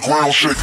ground shake.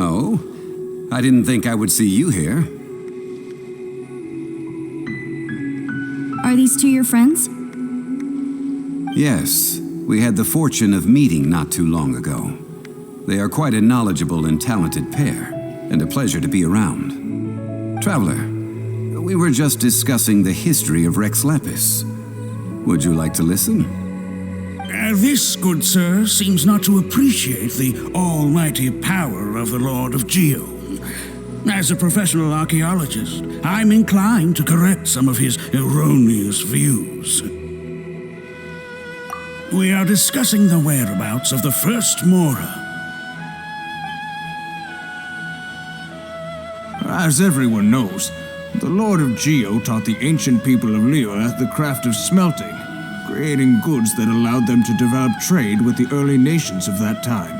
Oh? I didn't think I would see you here. Are these two your friends? Yes, we had the fortune of meeting not too long ago. They are quite a knowledgeable and talented pair, and a pleasure to be around. Traveler, we were just discussing the history of Rex Lapis. Would you like to listen? This, good sir, seems not to appreciate the almighty power of the Lord of Geo. As a professional archaeologist, I'm inclined to correct some of his erroneous views. We are discussing the whereabouts of the first Mora. As everyone knows, the Lord of Geo taught the ancient people of Liyue the craft of smelting, creating goods that allowed them to develop trade with the early nations of that time.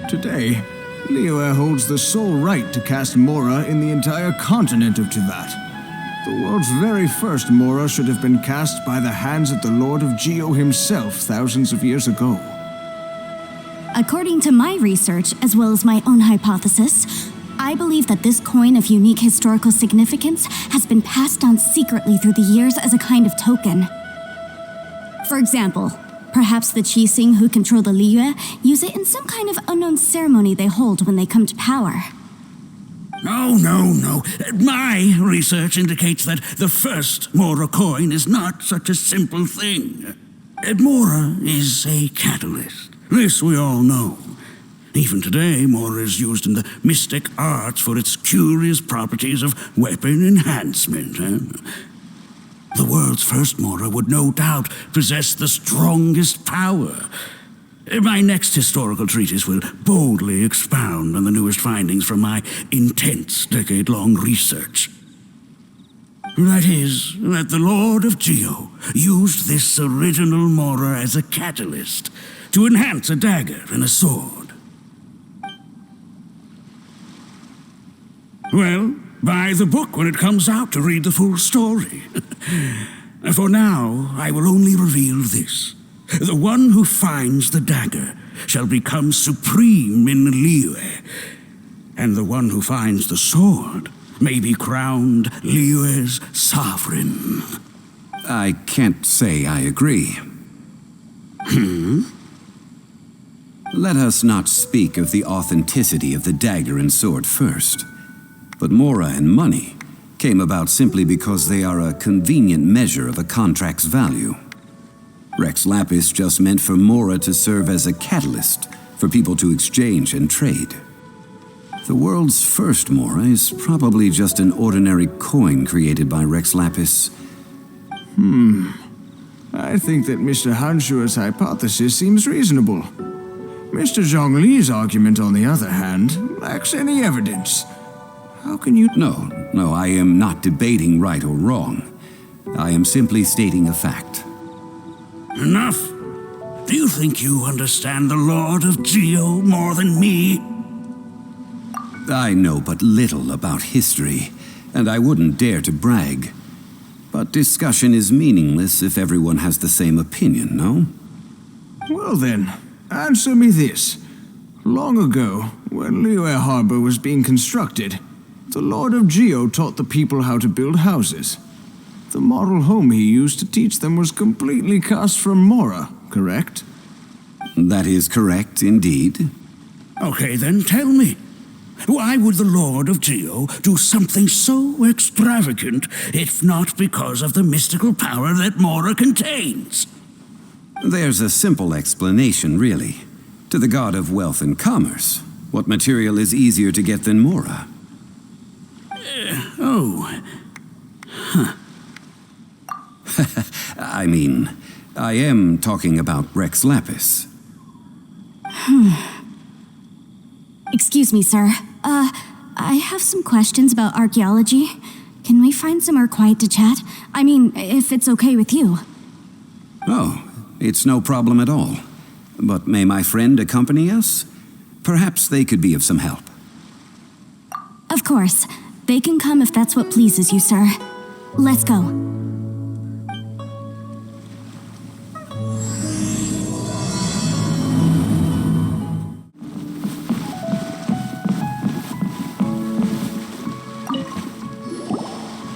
Today, Liyue holds the sole right to cast Mora in the entire continent of Teyvat. The world's very first Mora should have been cast by the hands of the Lord of Geo himself thousands of years ago. According to my research, as well as my own hypothesis, I believe that this coin of unique historical significance has been passed on secretly through the years as a kind of token. For example, perhaps the Qixing who control the Liyue use it in some kind of unknown ceremony they hold when they come to power. No. My research indicates that the first Mora coin is not such a simple thing. Mora is a catalyst. This we all know. Even today, Mora is used in the mystic arts for its curious properties of weapon enhancement. The world's first Mora would no doubt possess the strongest power. My next historical treatise will boldly expound on the newest findings from my intense decade-long research. That is, that the Lord of Geo used this original Mora as a catalyst to enhance a dagger and a sword. Well, buy the book when it comes out to read the full story. For now, I will only reveal this. The one who finds the dagger shall become supreme in Liyue, and the one who finds the sword may be crowned Liyue's sovereign. I can't say I agree. Let us not speak of the authenticity of the dagger and sword first. But Mora and money came about simply because they are a convenient measure of a contract's value. Rex Lapis just meant for Mora to serve as a catalyst for people to exchange and trade. The world's first Mora is probably just an ordinary coin created by Rex Lapis. I think that Mr. Hanshua's hypothesis seems reasonable. Mr. Zhongli's argument, on the other hand, lacks any evidence. How can you— No, I am not debating right or wrong. I am simply stating a fact. Enough. Do you think you understand the Lord of Geo more than me? I know but little about history, and I wouldn't dare to brag. But discussion is meaningless if everyone has the same opinion, no? Well then, answer me this. Long ago, when Liyue Harbor was being constructed, The Lord of Geo taught the people how to build houses. The model home he used to teach them was completely cast from Mora, correct? That is correct, indeed. Okay, then tell me. Why would the Lord of Geo do something so extravagant if not because of the mystical power that Mora contains? There's a simple explanation, really. To the god of wealth and commerce, what material is easier to get than Mora? I mean, I am talking about Rex Lapis. Excuse me, sir. I have some questions about archaeology. Can we find somewhere quiet to chat? I mean, if it's okay with you. Oh, it's no problem at all. But may my friend accompany us? Perhaps they could be of some help. Of course. They can come if that's what pleases you, sir. Let's go.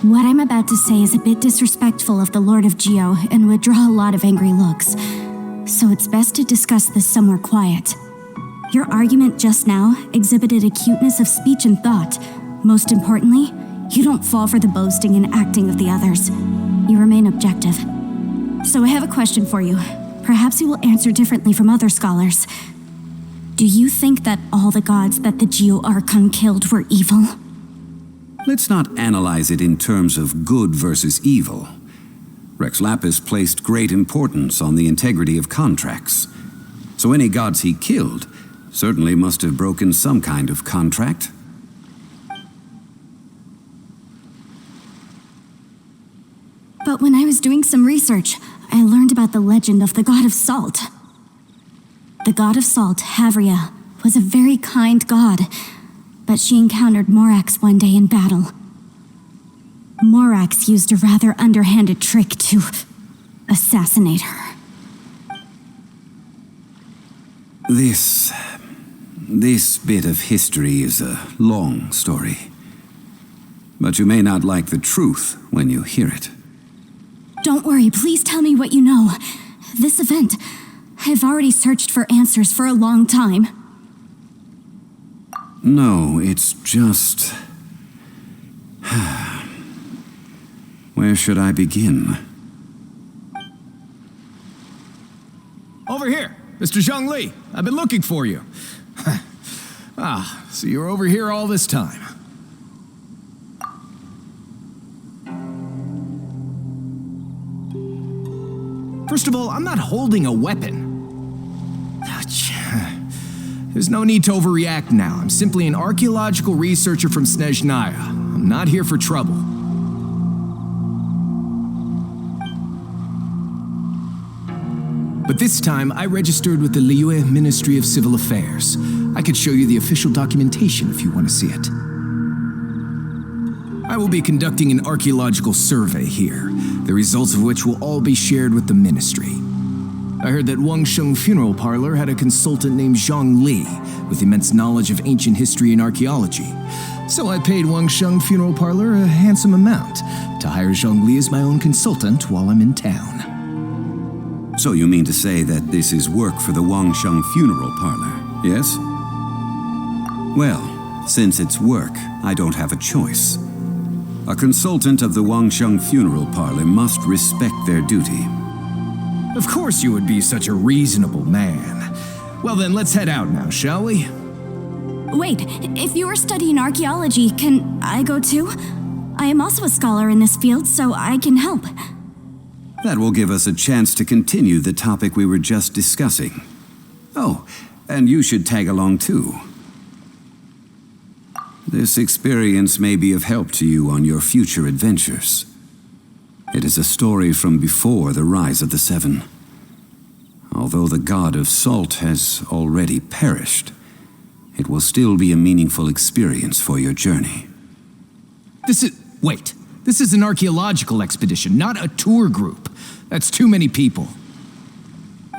What I'm about to say is a bit disrespectful of the Lord of Geo and would draw a lot of angry looks. So it's best to discuss this somewhere quiet. Your argument just now exhibited acuteness of speech and thought. Most importantly, you don't fall for the boasting and acting of the others. You remain objective. So I have a question for you. Perhaps you will answer differently from other scholars. Do you think that all the gods that the Geo Archon killed were evil? Let's not analyze it in terms of good versus evil. Rex Lapis placed great importance on the integrity of contracts. So any gods he killed certainly must have broken some kind of contract. But when I was doing some research, I learned about the legend of the god of salt. The god of salt, Havria, was a very kind god, but she encountered Morax one day in battle. Morax used a rather underhanded trick to assassinate her. This bit of history is a long story. But you may not like the truth when you hear it. Don't worry, please tell me what you know. This event, I've already searched for answers for a long time. No, it's just... Where should I begin? Over here, Mr. Zhongli. I've been looking for you. So you're over here all this time. First of all, I'm not holding a weapon. There's no need to overreact now. I'm simply an archaeological researcher from Snezhnaya. I'm not here for trouble. But this time, I registered with the Liyue Ministry of Civil Affairs. I could show you the official documentation if you want to see it. I will be conducting an archaeological survey here, the results of which will all be shared with the ministry. I heard that Wangsheng Funeral Parlor had a consultant named Zhongli with immense knowledge of ancient history and archaeology. So I paid Wangsheng Funeral Parlor a handsome amount to hire Zhongli as my own consultant while I'm in town. So you mean to say that this is work for the Wangsheng Funeral Parlor, yes? Well, since it's work, I don't have a choice. A consultant of the Wangsheng Funeral Parlor must respect their duty. Of course you would be such a reasonable man. Well then, let's head out now, shall we? Wait, if you are studying archaeology, can I go too? I am also a scholar in this field, so I can help. That will give us a chance to continue the topic we were just discussing. Oh, and you should tag along too. This experience may be of help to you on your future adventures. It is a story from before the rise of the Seven. Although the god of salt has already perished, it will still be a meaningful experience for your journey. Wait. This is an archaeological expedition, not a tour group. That's too many people.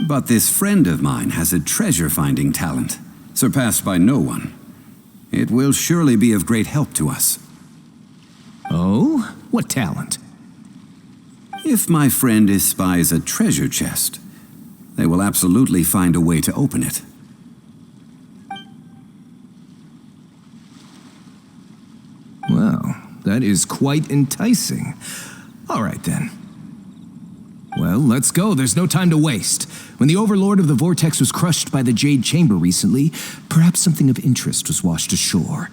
But this friend of mine has a treasure-finding talent, surpassed by no one. It will surely be of great help to us. Oh? What talent? If my friend espies a treasure chest, they will absolutely find a way to open it. Well, that is quite enticing. All right, then. Well, let's go. There's no time to waste. When the Overlord of the Vortex was crushed by the Jade Chamber recently, perhaps something of interest was washed ashore.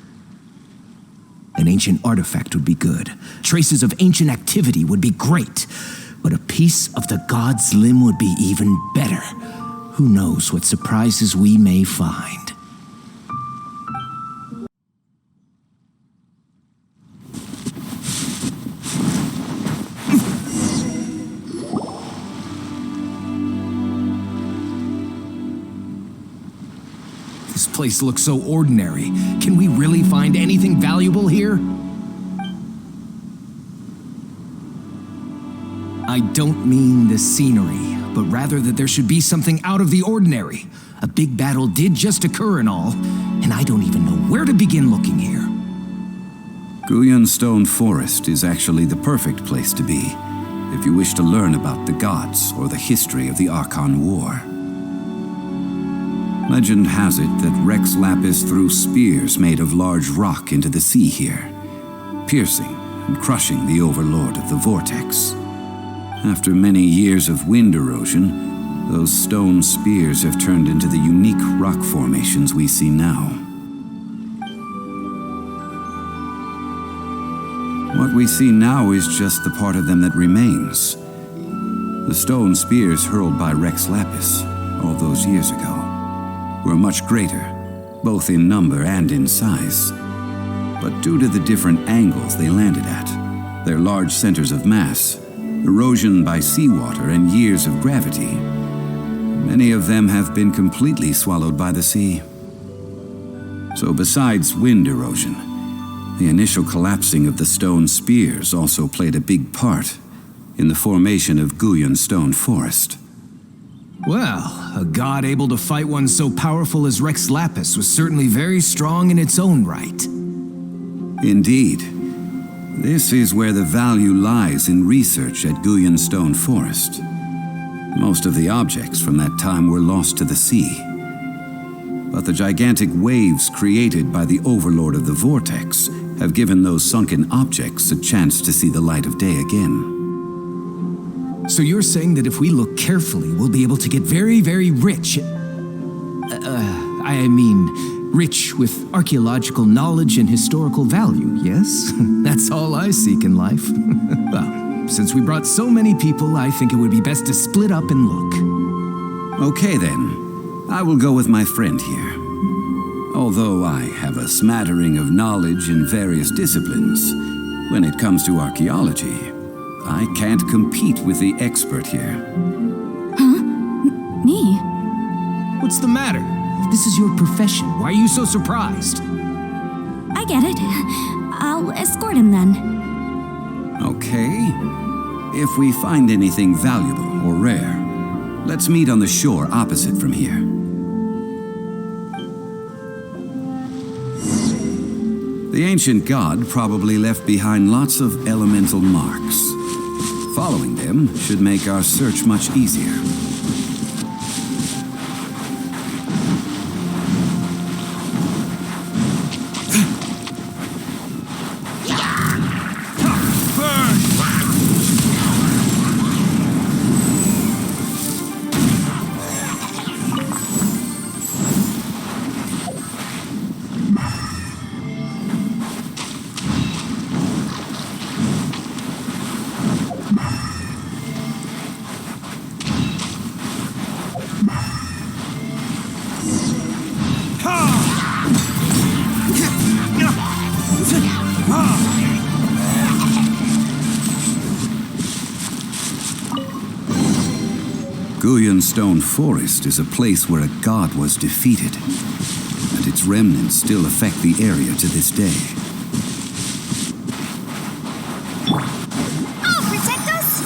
An ancient artifact would be good. Traces of ancient activity would be great. But a piece of the god's limb would be even better. Who knows what surprises we may find. This place looks so ordinary. Can we really find anything valuable here? I don't mean the scenery, but rather that there should be something out of the ordinary. A big battle did just occur and all, and I don't even know where to begin looking here. Guyun Stone Forest is actually the perfect place to be, if you wish to learn about the gods or the history of the Archon War. Legend has it that Rex Lapis threw spears made of large rock into the sea here, piercing and crushing the Overlord of the Vortex. After many years of wind erosion, those stone spears have turned into the unique rock formations we see now. What we see now is just the part of them that remains. The stone spears hurled by Rex Lapis all those years ago were much greater, both in number and in size. But due to the different angles they landed at, their large centers of mass, erosion by seawater, and years of gravity, many of them have been completely swallowed by the sea. So besides wind erosion, the initial collapsing of the stone spears also played a big part in the formation of Guyun Stone Forest. Well, a god able to fight one so powerful as Rex Lapis was certainly very strong in its own right. Indeed. This is where the value lies in research at Guyun Stone Forest. Most of the objects from that time were lost to the sea. But the gigantic waves created by the Overlord of the Vortex have given those sunken objects a chance to see the light of day again. So you're saying that if we look carefully, we'll be able to get very, very rich. Rich with archaeological knowledge and historical value, yes? That's all I seek in life. Well, since we brought so many people, I think it would be best to split up and look. Okay then, I will go with my friend here. Although I have a smattering of knowledge in various disciplines, when it comes to archaeology, I can't compete with the expert here. Huh? Me? What's the matter? This is your profession. Why are you so surprised? I get it. I'll escort him then. Okay. If we find anything valuable or rare, let's meet on the shore opposite from here. The ancient god probably left behind lots of elemental marks. Following them should make our search much easier. Guyun Stone Forest is a place where a god was defeated, and its remnants still affect the area to this day. Oh, protect us!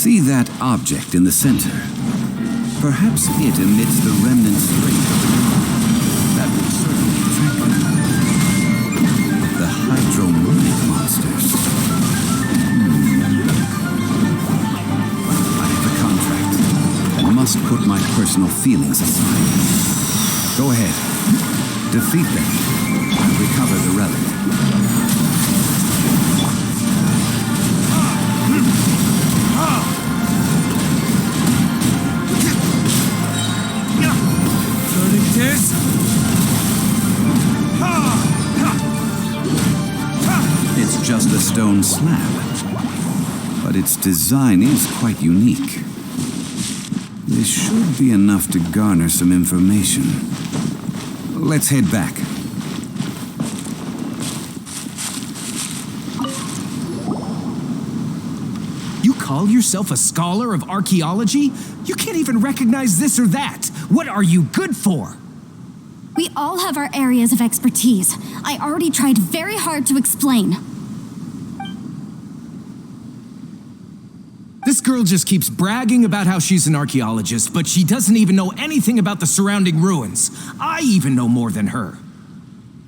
See that object in the center? Perhaps it emits the remnant strength of the god. That would certainly attract them. The hydromonic monsters. I have a contract and must put my personal feelings aside. Go ahead. Defeat them and recover the relic. It's just a stone slab, but its design is quite unique. This should be enough to garner some information. Let's head back. You call yourself a scholar of archaeology? You can't even recognize this or that. What are you good for? We all have our areas of expertise. I already tried very hard to explain. This girl just keeps bragging about how she's an archaeologist, but she doesn't even know anything about the surrounding ruins. I even know more than her.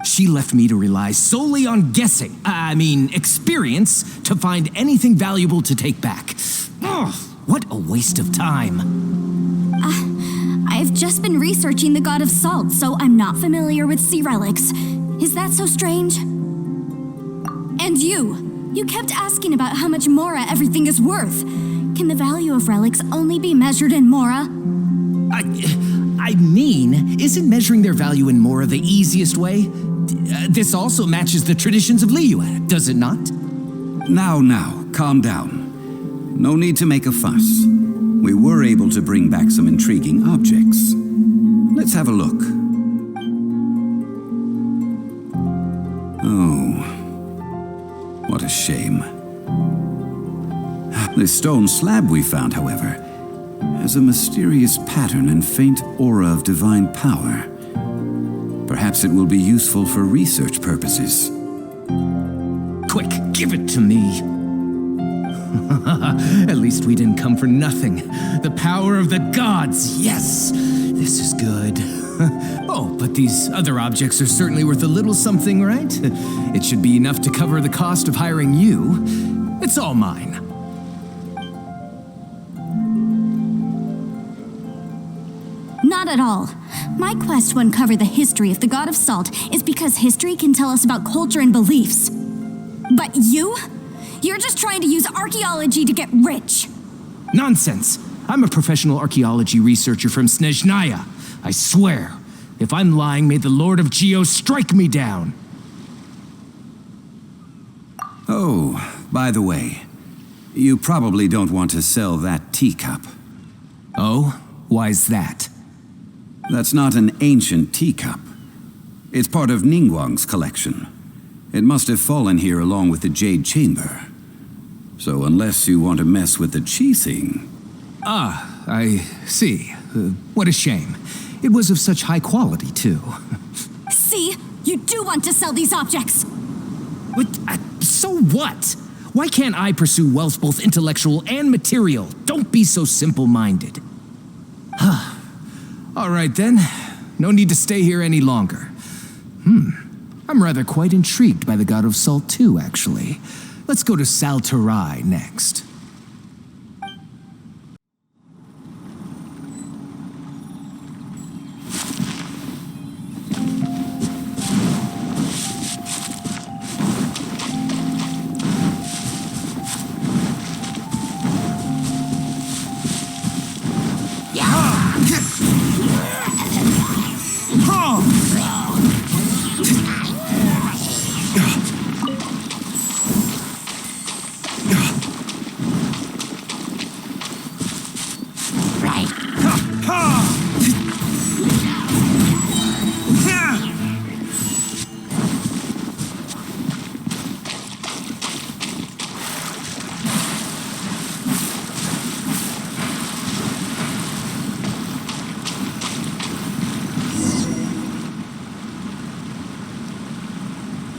She left me to rely solely on guessing, experience, to find anything valuable to take back. Ugh, what a waste of time. I've just been researching the god of salt, so I'm not familiar with sea relics. Is that so strange? And you kept asking about how much Mora everything is worth. Can the value of relics only be measured in Mora? Isn't measuring their value in Mora the easiest way? This also matches the traditions of Liyue, does it not? Now, calm down. No need to make a fuss. We were able to bring back some intriguing objects. Let's have a look. Oh, what a shame. This stone slab we found, however, has a mysterious pattern and faint aura of divine power. Perhaps it will be useful for research purposes. Quick, give it to me. At least we didn't come for nothing. The power of the gods, yes! This is good. Oh, but these other objects are certainly worth a little something, right? It should be enough to cover the cost of hiring you. It's all mine. Not at all. My quest to uncover the history of the god of salt is because history can tell us about culture and beliefs. But you're just trying to use archaeology to get rich. Nonsense. I'm a professional archaeology researcher from Snezhnaya. I swear, if I'm lying, may the Lord of Geo strike me down. Oh, by the way, you probably don't want to sell that teacup. Oh? Why's that? That's not an ancient teacup. It's part of Ningguang's collection. It must have fallen here along with the Jade Chamber. So unless you want to mess with the Qixing... Ah, I see. What a shame. It was of such high quality, too. See? You do want to sell these objects! What? So what? Why can't I pursue wealth both intellectual and material? Don't be so simple-minded. All right, then. No need to stay here any longer. I'm rather quite intrigued by the God of Salt, too, actually. Let's go to Saltarai next.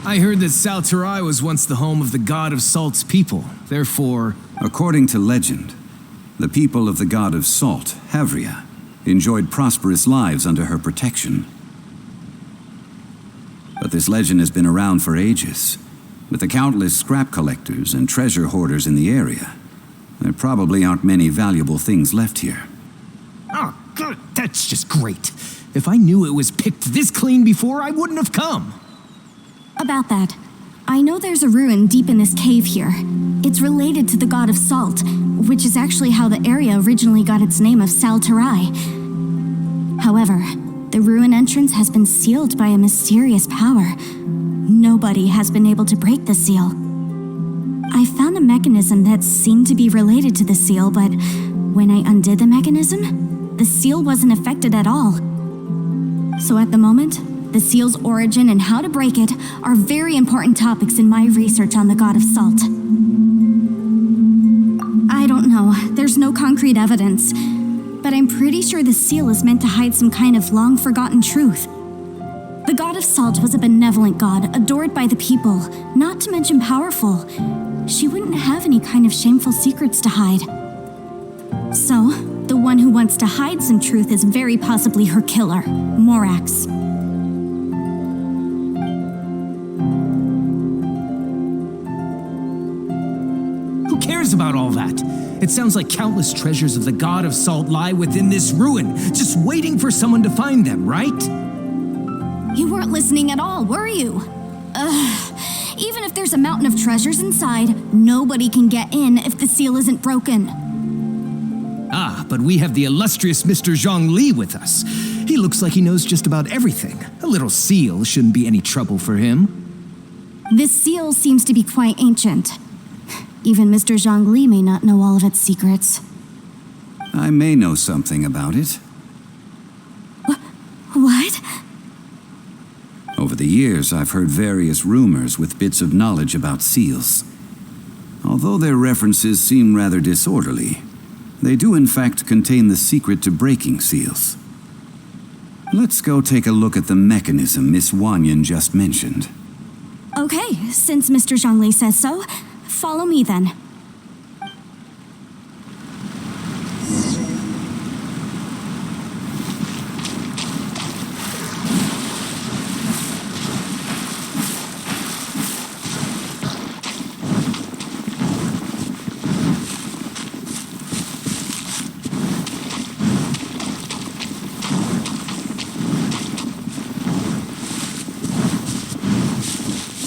I heard that Saltarai was once the home of the God of Salt's people. Therefore... According to legend, The people of the god of salt, Havria, enjoyed prosperous lives under her protection. But this legend has been around for ages. With the countless scrap collectors and treasure hoarders in the area, there probably aren't many valuable things left here. Oh, good. That's just great. If I knew it was picked this clean before, I wouldn't have come. About that, I know there's a ruin deep in this cave here. It's related to the god of salt, which is actually how the area originally got its name of Sal Tarai. However, the ruin entrance has been sealed by a mysterious power. Nobody has been able to break the seal. I found a mechanism that seemed to be related to the seal, but when I undid the mechanism, the seal wasn't affected at all. So at the moment, the seal's origin and how to break it are very important topics in my research on the god of salt. I don't know, there's no concrete evidence, but I'm pretty sure the seal is meant to hide some kind of long-forgotten truth. The god of salt was a benevolent god, adored by the people, not to mention powerful. She wouldn't have any kind of shameful secrets to hide. So, the one who wants to hide some truth is very possibly her killer, Morax. Who cares about all that? It sounds like countless treasures of the god of salt lie within this ruin, just waiting for someone to find them, right? You weren't listening at all, were you? Even if there's a mountain of treasures inside, nobody can get in if the seal isn't broken. Ah, but we have the illustrious Mr. Zhongli with us. He looks like he knows just about everything. A little seal shouldn't be any trouble for him. This seal seems to be quite ancient. Even Mr. Zhongli may not know all of its secrets. I may know something about it. What? Over the years, I've heard various rumors with bits of knowledge about seals. Although their references seem rather disorderly, they do in fact contain the secret to breaking seals. Let's go take a look at the mechanism Miss Wanyan just mentioned. Okay, since Mr. Zhongli says so, follow me then.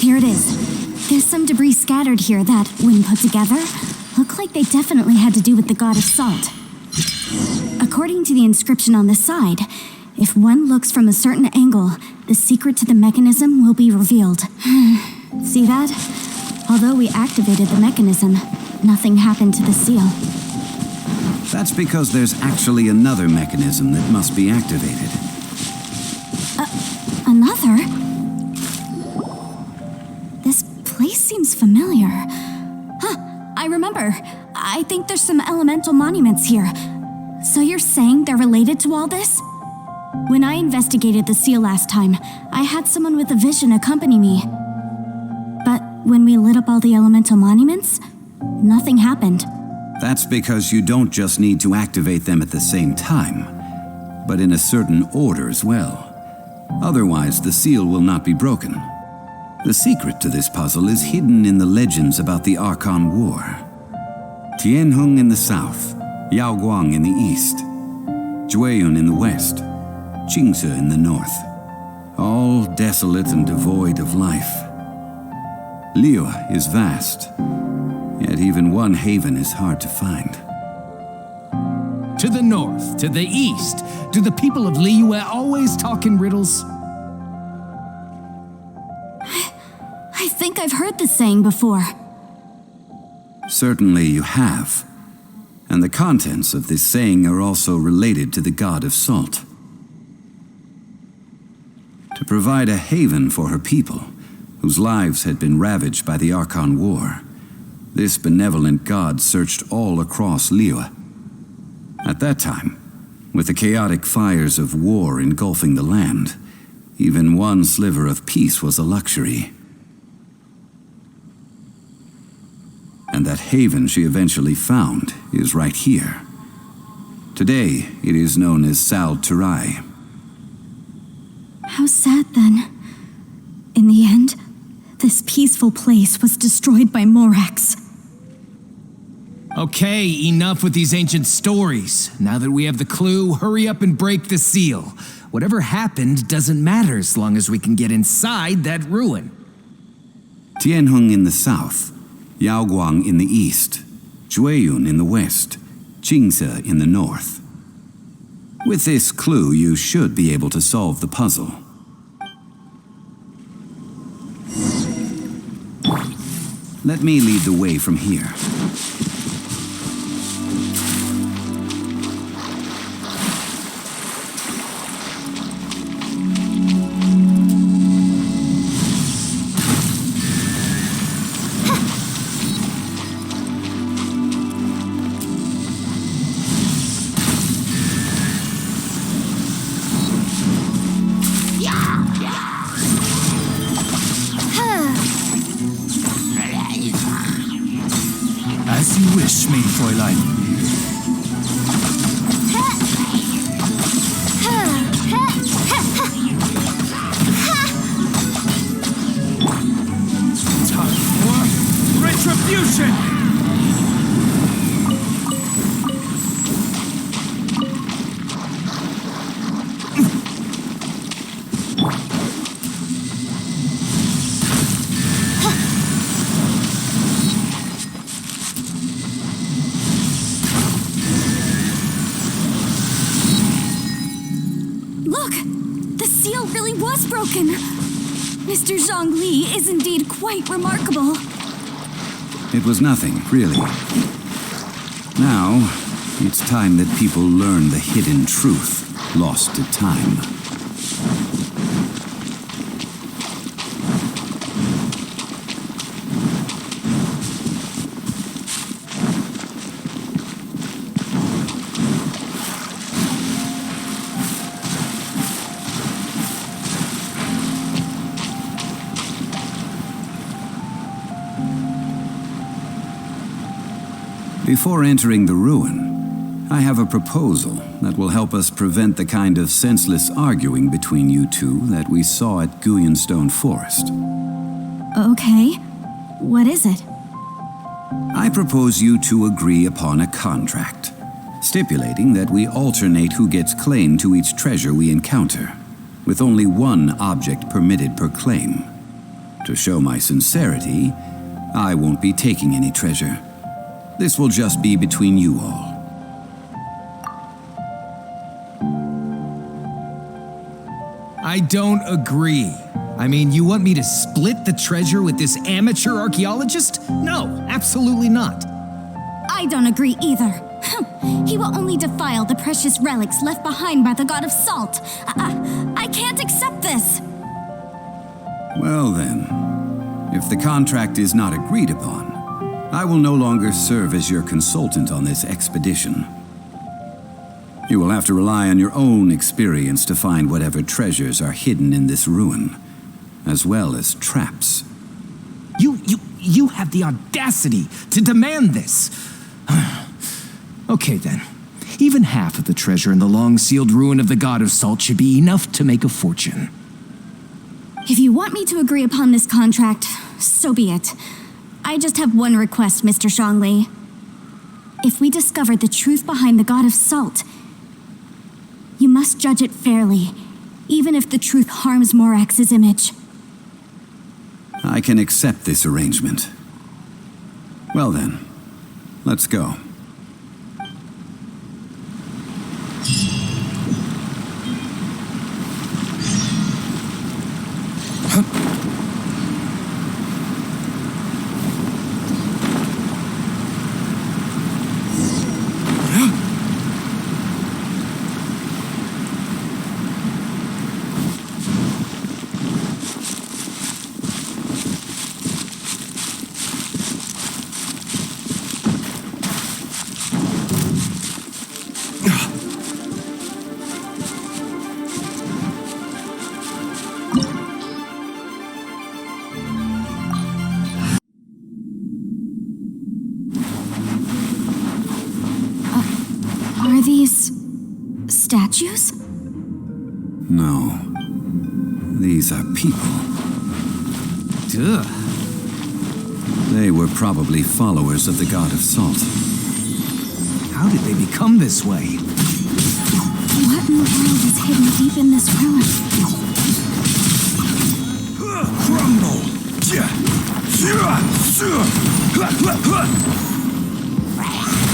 Here it is. There's some debris scattered here that, when put together, look like they definitely had to do with the god of salt. According to the inscription on the side, if one looks from a certain angle, the secret to the mechanism will be revealed. See that? Although we activated the mechanism, nothing happened to the seal. That's because there's actually another mechanism that must be activated. Another? This place seems familiar. I remember. I think there's some elemental monuments here. So you're saying they're related to all this? When I investigated the seal last time, I had someone with a vision accompany me. But when we lit up all the elemental monuments, nothing happened. That's because you don't just need to activate them at the same time, but in a certain order as well. Otherwise, the seal will not be broken. The secret to this puzzle is hidden in the legends about the Archon War. Tianheng in the south, Yaoguang in the east, Jueyun in the west, Qingce in the north. All desolate and devoid of life. Liyue is vast, yet even one haven is hard to find. To the north, to the east. Do the people of Liyue always talk in riddles? I think I've heard this saying before. Certainly you have. And the contents of this saying are also related to the god of salt. To provide a haven for her people, whose lives had been ravaged by the Archon War, this benevolent god searched all across Liyue. At that time, with the chaotic fires of war engulfing the land, even one sliver of peace was a luxury. and that haven she eventually found is right here. Today, it is known as Sal Turai. How sad, then. In the end, this peaceful place was destroyed by Morax. Okay, enough with these ancient stories. Now that we have the clue, hurry up and break the seal. Whatever happened doesn't matter as long as we can get inside that ruin. Tianheng in the south, Yaoguang in the east, Jueyun in the west, Jingse in the north. With this clue, you should be able to solve the puzzle. Let me lead the way from here. As you wish, mein Fräulein. Time for retribution! Look! The seal really was broken! Mr. Zhongli is indeed quite remarkable. It was nothing, really. Now, it's time that people learn the hidden truth lost to time. Before entering the ruin, I have a proposal that will help us prevent the kind of senseless arguing between you two that we saw at Guyenstone Forest. Okay. What is it? I propose you two agree upon a contract, stipulating that we alternate who gets claim to each treasure we encounter, with only one object permitted per claim. To show my sincerity, I won't be taking any treasure. This will just be between you all. I don't agree. I mean, you want me to split the treasure with this amateur archaeologist? No, absolutely not. I don't agree either. He will only defile the precious relics left behind by the god of salt. I can't accept this. Well then, if the contract is not agreed upon, I will no longer serve as your consultant on this expedition. You will have to rely on your own experience to find whatever treasures are hidden in this ruin, as well as traps. You have the audacity to demand this. Okay then. Even half of the treasure in the long-sealed ruin of the God of Salt should be enough to make a fortune. If you want me to agree upon this contract, so be it. I just have one request, Mr. Zhongli. If we discover the truth behind the God of Salt, you must judge it fairly, even if the truth harms Morax's image. I can accept this arrangement. Well then, let's go. statues? No. These are people. Ugh. They were probably followers of the god of salt. How did they become this way? What in the world is hidden deep in this ruin? Crumble!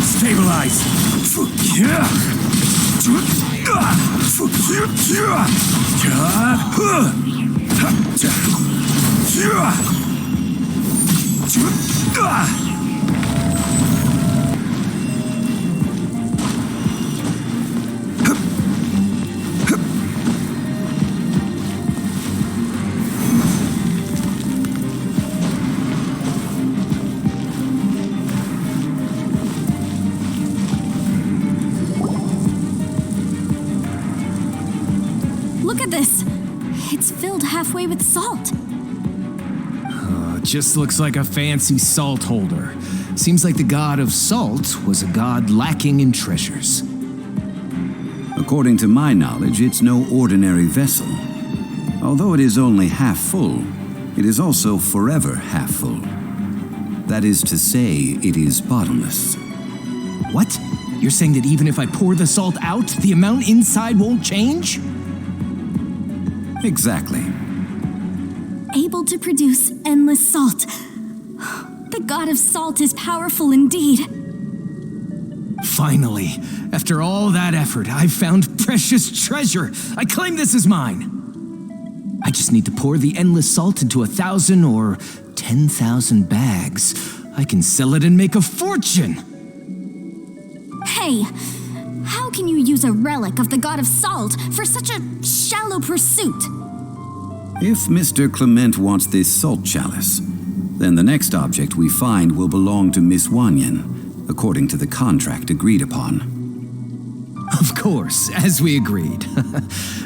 Stabilize! Look at this! It's filled halfway with salt. Just looks like a fancy salt holder. Seems like the god of salt was a god lacking in treasures. According to my knowledge, it's no ordinary vessel. Although it is only half full, it is also forever half full. That is to say, it is bottomless. What? You're saying that even if I pour the salt out, the amount inside won't change? Exactly. Able to produce endless salt. The god of salt is powerful indeed. Finally, after all that effort, I've found precious treasure. I claim this as mine. I just need to pour the endless salt into 1,000 or 10,000 bags. I can sell it and make a fortune. Hey, how can you use a relic of the god of salt for such a shallow pursuit? If Mr. Clement wants this salt chalice, then the next object we find will belong to Miss Wanyan, according to the contract agreed upon. Of course, as we agreed.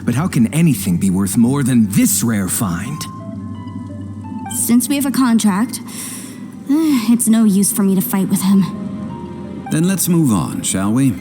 But how can anything be worth more than this rare find? Since we have a contract, it's no use for me to fight with him. Then let's move on, shall we?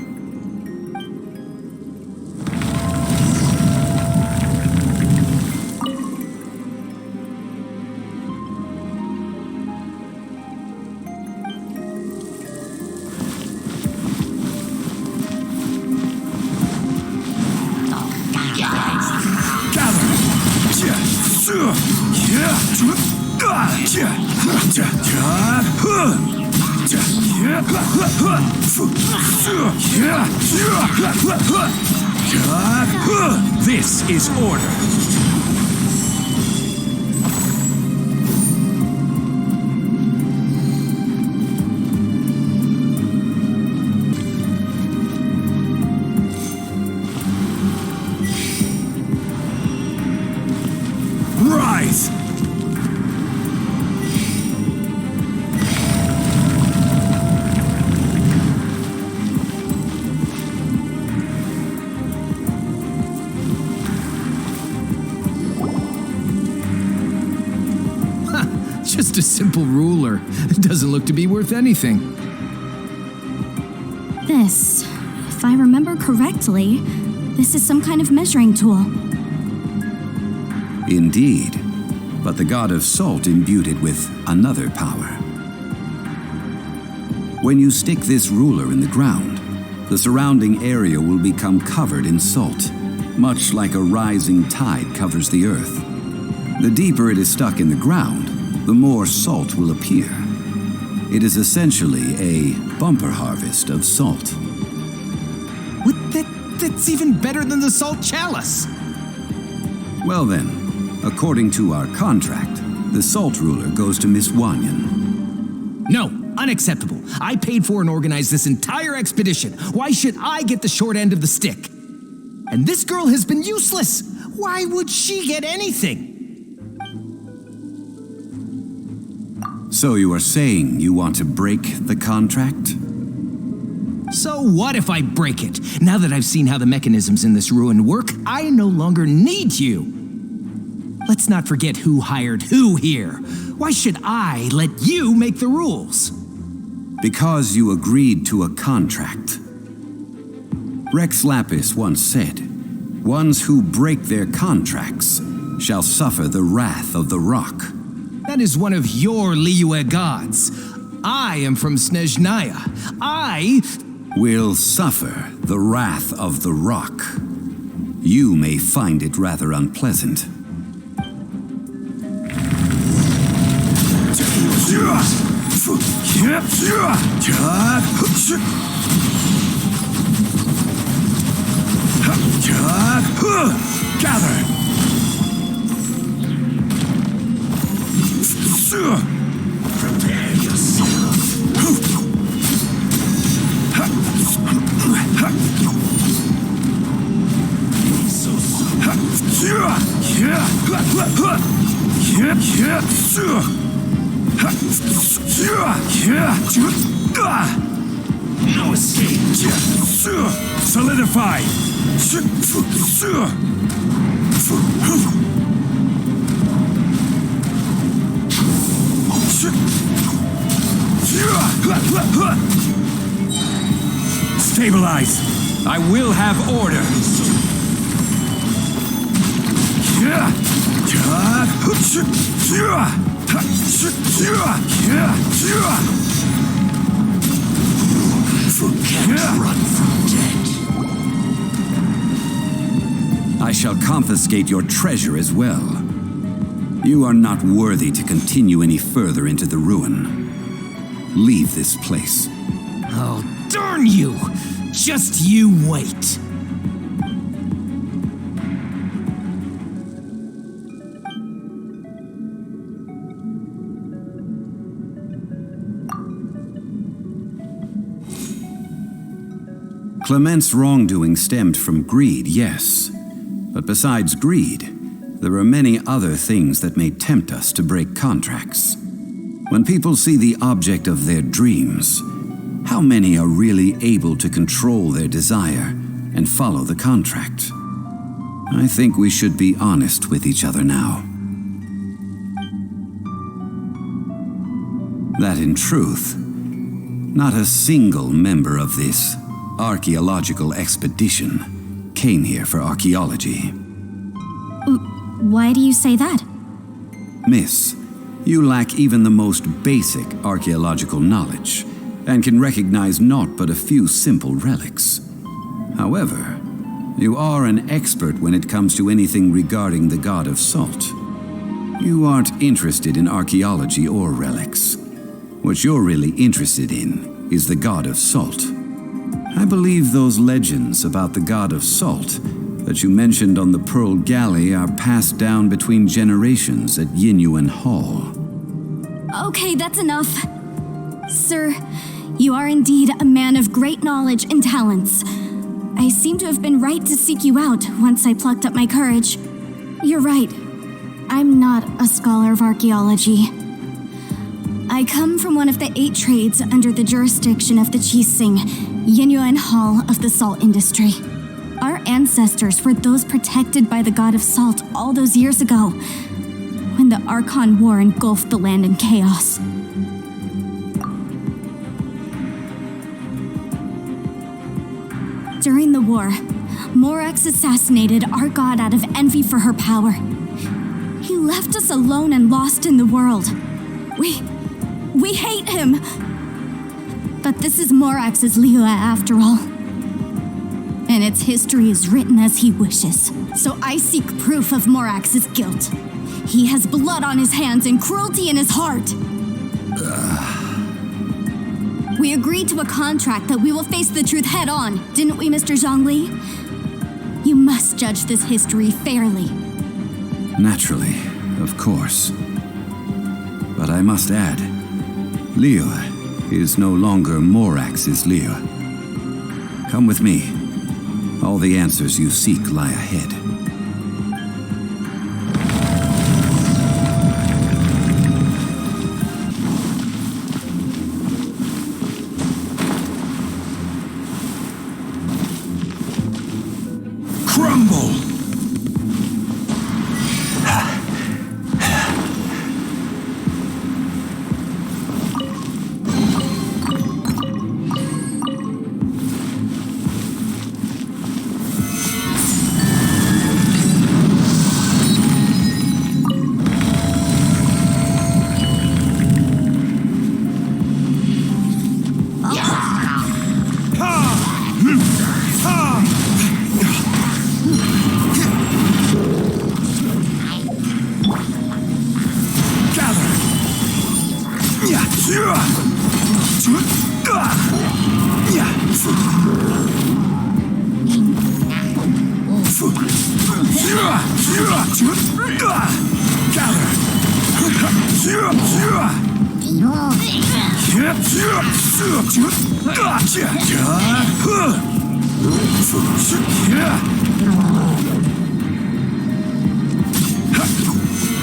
This is order. Rise! Just a simple ruler. It doesn't look to be worth anything. This, if I remember correctly, this is some kind of measuring tool. Indeed. But the god of salt imbued it with another power. When you stick this ruler in the ground, the surrounding area will become covered in salt, much like a rising tide covers the earth. The deeper it is stuck in the ground, the more salt will appear. It is essentially a bumper harvest of salt. What? That's even better than the salt chalice. Well then, according to our contract, the salt ruler goes to Miss Wanyan. No, unacceptable. I paid for and organized this entire expedition. Why should I get the short end of the stick? And this girl has been useless. Why would she get anything? So you are saying you want to break the contract? So what if I break it? Now that I've seen how the mechanisms in this ruin work, I no longer need you. Let's not forget who hired who here. Why should I let you make the rules? Because you agreed to a contract. Rex Lapis once said, "Ones who break their contracts shall suffer the wrath of the rock." That is one of your Liyue gods. I am from Snezhnaya. I will suffer the wrath of the rock. You may find it rather unpleasant. Gather! Prepare yourself. No escape. Solidify. Stabilize. I will have order. Can't run from death. I shall confiscate your treasure as well. You are not worthy to continue any further into the ruin. Leave this place. Oh, darn you! Just you wait. Clement's wrongdoing stemmed from greed, yes. But besides greed, there are many other things that may tempt us to break contracts. When people see the object of their dreams, how many are really able to control their desire and follow the contract? I think we should be honest with each other now. That in truth, not a single member of this archaeological expedition came here for archaeology. Why do you say that? Miss, you lack even the most basic archaeological knowledge and can recognize naught but a few simple relics. However, you are an expert when it comes to anything regarding the god of salt. You aren't interested in archaeology or relics. What you're really interested in is the god of salt. I believe those legends about the god of salt that you mentioned on the Pearl Galley are passed down between generations at Yinyuan Hall. Okay, that's enough. Sir, you are indeed a man of great knowledge and talents. I seem to have been right to seek you out once I plucked up my courage. You're right. I'm not a scholar of archaeology. I come from one of the 8 trades under the jurisdiction of the Qixing, Yinyuan Hall of the salt industry. Our ancestors were those protected by the god of salt all those years ago, when the Archon War engulfed the land in chaos. During the war, Morax assassinated our god out of envy for her power. He left us alone and lost in the world. We hate him. But this is Morax's Liyue after all. And its history is written as he wishes. So I seek proof of Morax's guilt. He has blood on his hands and cruelty in his heart. We agreed to a contract that we will face the truth head on, didn't we, Mr. Zhongli? You must judge this history fairly. Naturally, of course. But I must add, Liyue is no longer Morax's Liyue. Come with me. All the answers you seek lie ahead. Crumble!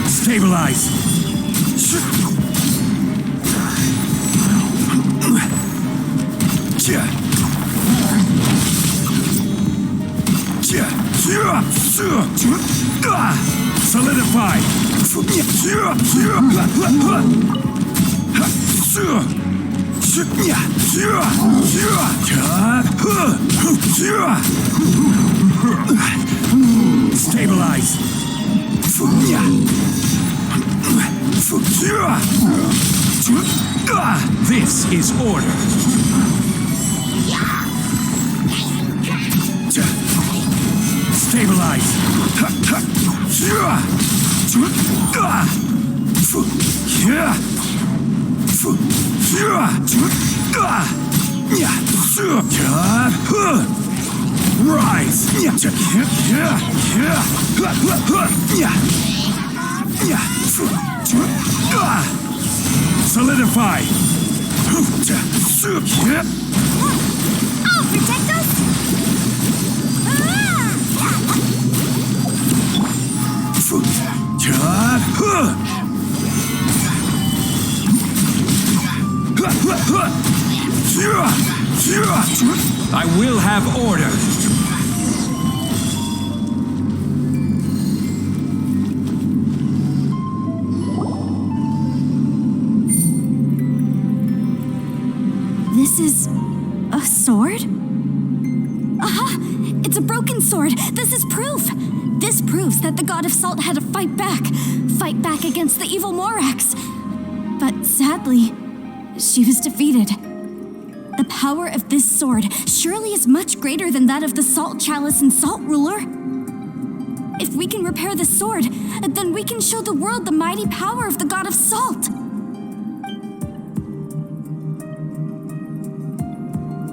Stabilize. Solidify. Stabilize. This is order. Stabilize. Rise. Solidify. Oh, protect us! I will have order. This is a sword? Aha! It's a broken sword. This is proof. This proves that the god of salt had to fight back against the evil Morax. But sadly, she was defeated. The power of this sword surely is much greater than that of the Salt Chalice and Salt Ruler. If we can repair the sword, then we can show the world the mighty power of the god of salt.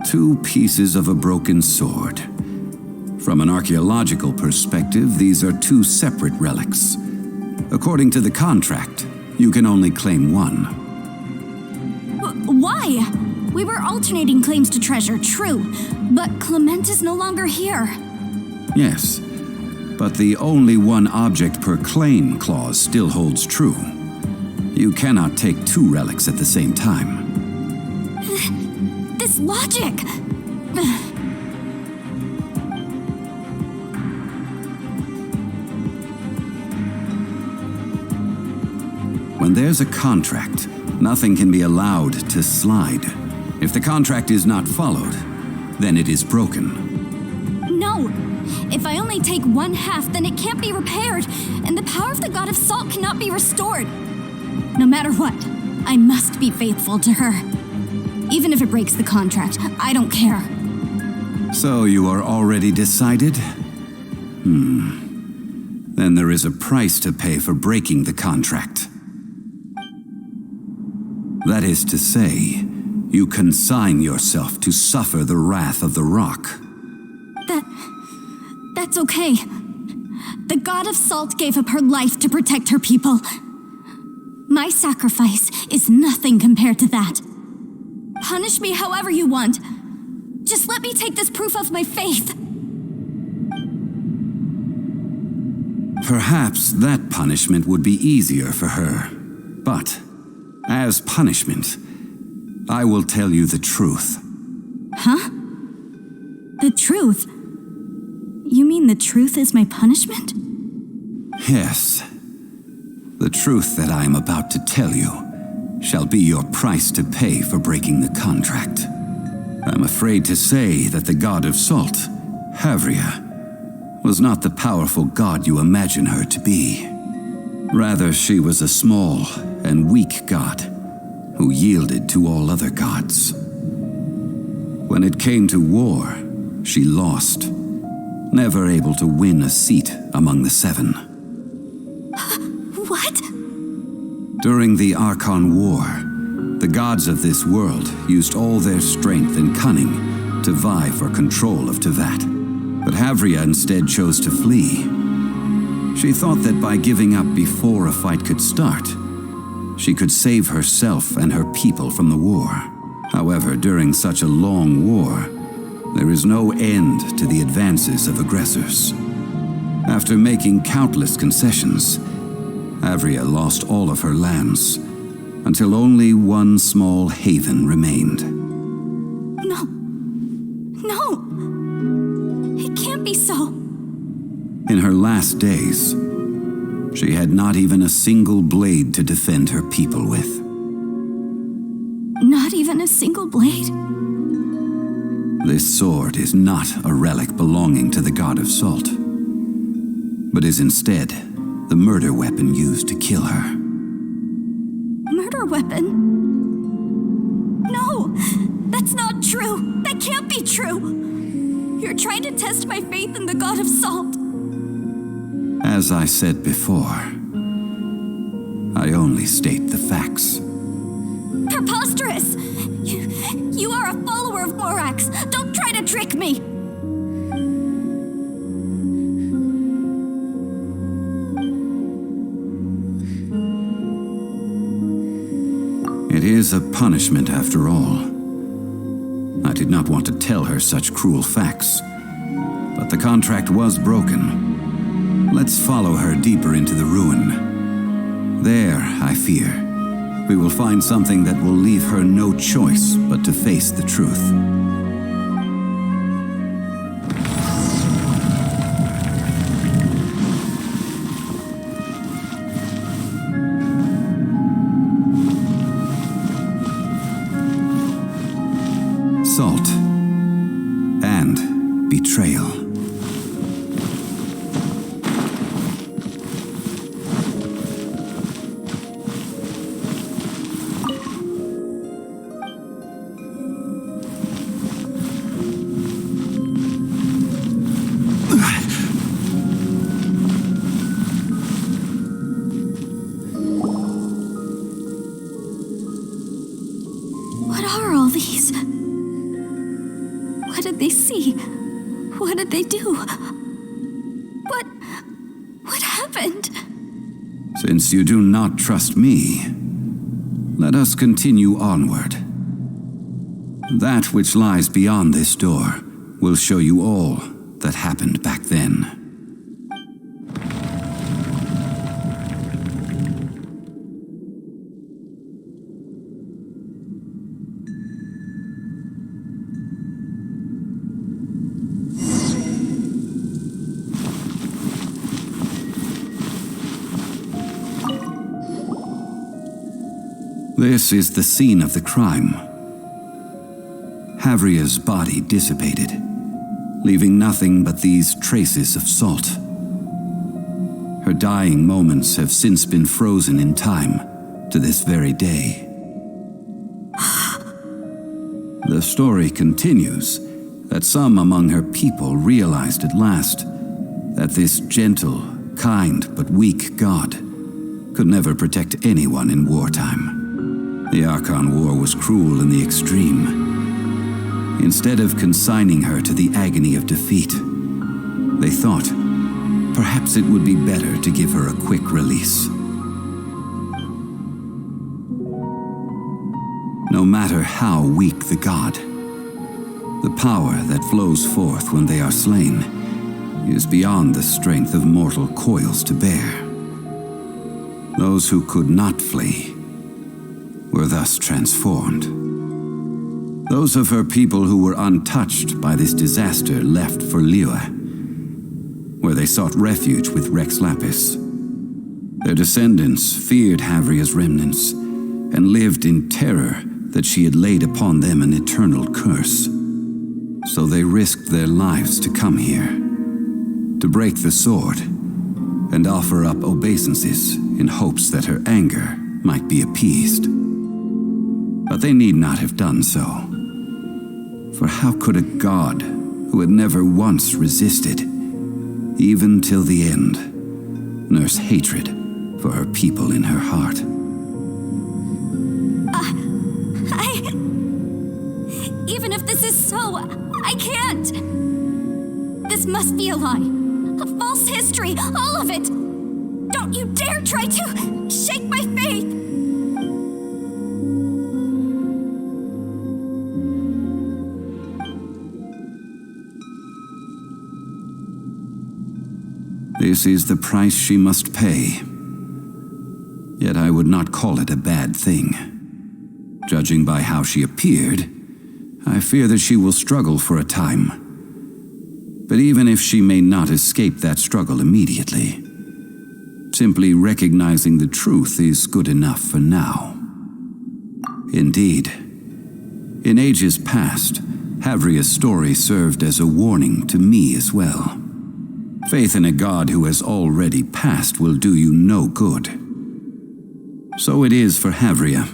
Two pieces of a broken sword. From an archaeological perspective, these are two separate relics. According to the contract, you can only claim one. Why? We were alternating claims to treasure, true, but Clement is no longer here. Yes, but the only one object per claim clause still holds true. You cannot take two relics at the same time. This logic! When there's a contract, nothing can be allowed to slide. If the contract is not followed, then it is broken. No! If I only take one half, then it can't be repaired, and the power of the god of salt cannot be restored. No matter what, I must be faithful to her. Even if it breaks the contract, I don't care. So you are already decided? Then there is a price to pay for breaking the contract. That is to say, you consign yourself to suffer the wrath of the rock. That's okay. The god of salt gave up her life to protect her people. My sacrifice is nothing compared to that. Punish me however you want. Just let me take this proof of my faith. Perhaps that punishment would be easier for her. But, as punishment, I will tell you the truth. Huh? The truth? You mean the truth is my punishment? Yes. The truth that I am about to tell you shall be your price to pay for breaking the contract. I'm afraid to say that the god of salt, Havria, was not the powerful god you imagine her to be. Rather, she was a small and weak god who yielded to all other gods. When it came to war, she lost, never able to win a seat among the seven. What? During the Archon War, The gods of this world used all their strength and cunning to vie for control of Tevat. But Havria instead chose to flee. She thought that by giving up before a fight could start, she could save herself and her people from the war. However, during such a long war, there is no end to the advances of aggressors. After making countless concessions, Havria lost all of her lands, until only one small haven remained. No. It can't be so. In her last days, she had not even a single blade to defend her people with. Not even a single blade? This sword is not a relic belonging to the god of salt, but is instead the murder weapon used to kill her. Murder weapon? No, that's not true. That can't be true. You're trying to test my faith in the god of salt. As I said before, I only state the facts. Preposterous! You are a follower of Morax. Don't try to trick me! It is a punishment after all. I did not want to tell her such cruel facts, but the contract was broken. Let's follow her deeper into the ruin. There, I fear, we will find something that will leave her no choice but to face the truth. Salt and betrayal. What are all these? What did they see? What did they do? What happened? Since you do not trust me, let us continue onward. That which lies beyond this door will show you all that happened back then. This is the scene of the crime. Havria's body dissipated, leaving nothing but these traces of salt. Her dying moments have since been frozen in time to this very day. The story continues that some among her people realized at last that this gentle, kind, but weak god could never protect anyone in wartime. The Akun War was cruel in the extreme. Instead of consigning her to the agony of defeat, they thought perhaps it would be better to give her a quick release. No matter how weak the god, the power that flows forth when they are slain is beyond the strength of mortal coils to bear. Those who could not flee were thus transformed. Those of her people who were untouched by this disaster left for Liyue, where they sought refuge with Rex Lapis. Their descendants feared Havria's remnants and lived in terror that she had laid upon them an eternal curse. So they risked their lives to come here, to break the sword and offer up obeisances in hopes that her anger might be appeased. But they need not have done so. For how could a god who had never once resisted, even till the end, nurse hatred for her people in her heart? Even if this is so, I can't. This must be a lie. A false history, all of it. Don't you dare try to shake my faith. This is the price she must pay. Yet I would not call it a bad thing. Judging by how she appeared, I fear that she will struggle for a time. But even if she may not escape that struggle immediately, simply recognizing the truth is good enough for now. Indeed, in ages past, Havria's story served as a warning to me as well. Faith in a god who has already passed will do you no good. So it is for Havria.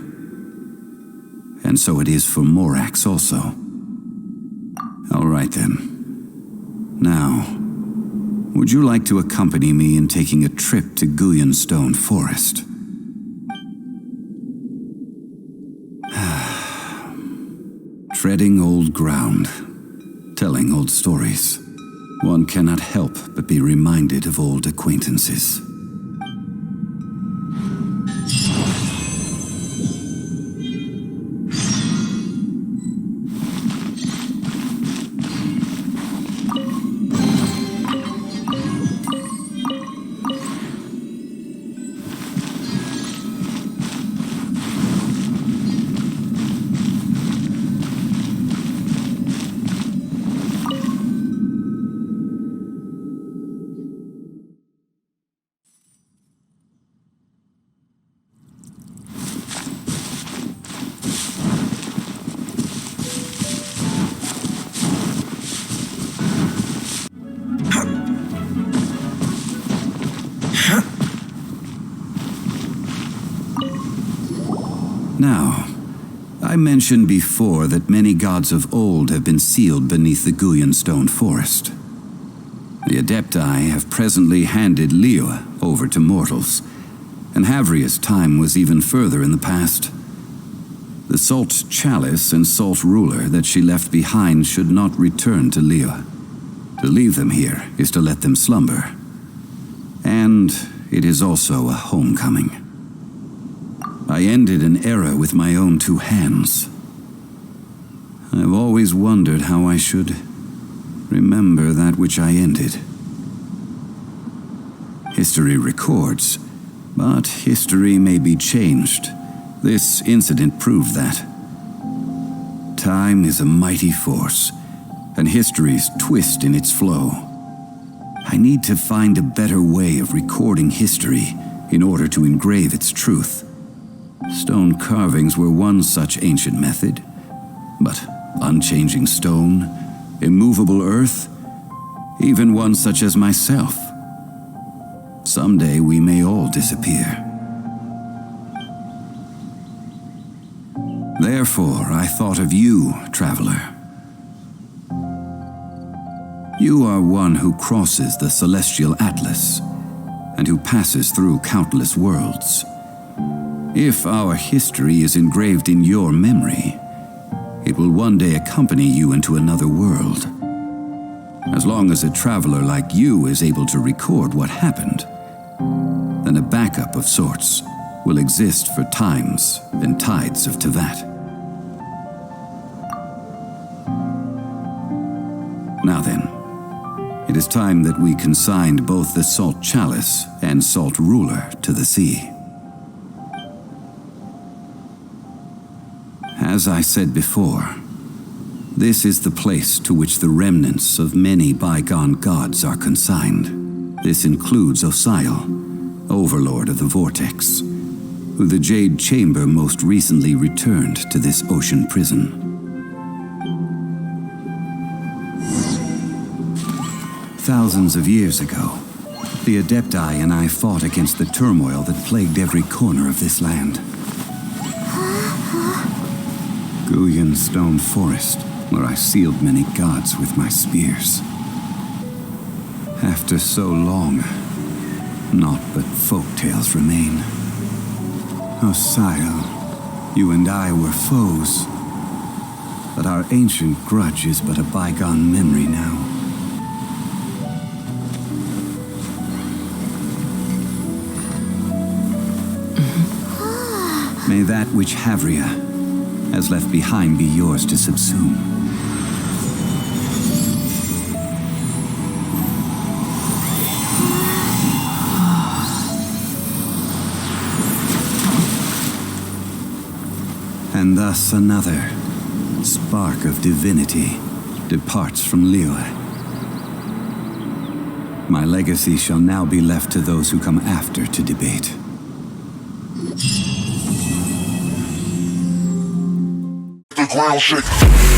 And so it is for Morax also. All right then. Now, would you like to accompany me in taking a trip to Guyonstone Forest? Treading old ground, telling old stories. One cannot help but be reminded of old acquaintances. Now, I mentioned before that many gods of old have been sealed beneath the Guyonstone Forest. The Adepti have presently handed Liyue over to mortals, and Havria's time was even further in the past. The Salt Chalice and Salt Ruler that she left behind should not return to Liyue. To leave them here is to let them slumber. And it is also a homecoming. I ended an era with my own two hands. I've always wondered how I should remember that which I ended. History records, but history may be changed. This incident proved that. Time is a mighty force, and history's twist in its flow. I need to find a better way of recording history in order to engrave its truth. Stone carvings were one such ancient method, but unchanging stone, immovable earth, even one such as myself. Someday we may all disappear. Therefore, I thought of you, traveler. You are one who crosses the celestial atlas, and who passes through countless worlds. If our history is engraved in your memory, it will one day accompany you into another world. As long as a traveler like you is able to record what happened, then a backup of sorts will exist for times and tides of Tevat. Now then, it is time that we consigned both the Salt Chalice and Salt Ruler to the sea. As I said before, this is the place to which the remnants of many bygone gods are consigned. This includes Sosial, overlord of the Vortex, who the Jade Chamber most recently returned to this ocean prison. Thousands of years ago, the Adepti and I fought against the turmoil that plagued every corner of this land. Guyonstone Forest, where I sealed many gods with my spears. After so long, naught but folk tales remain. Sosial, You and I were foes, but our ancient grudge is but a bygone memory now. May that which Havria has left behind be yours to subsume. And thus another spark of divinity departs from Liyue. My legacy shall now be left to those who come after to debate. The ground shake.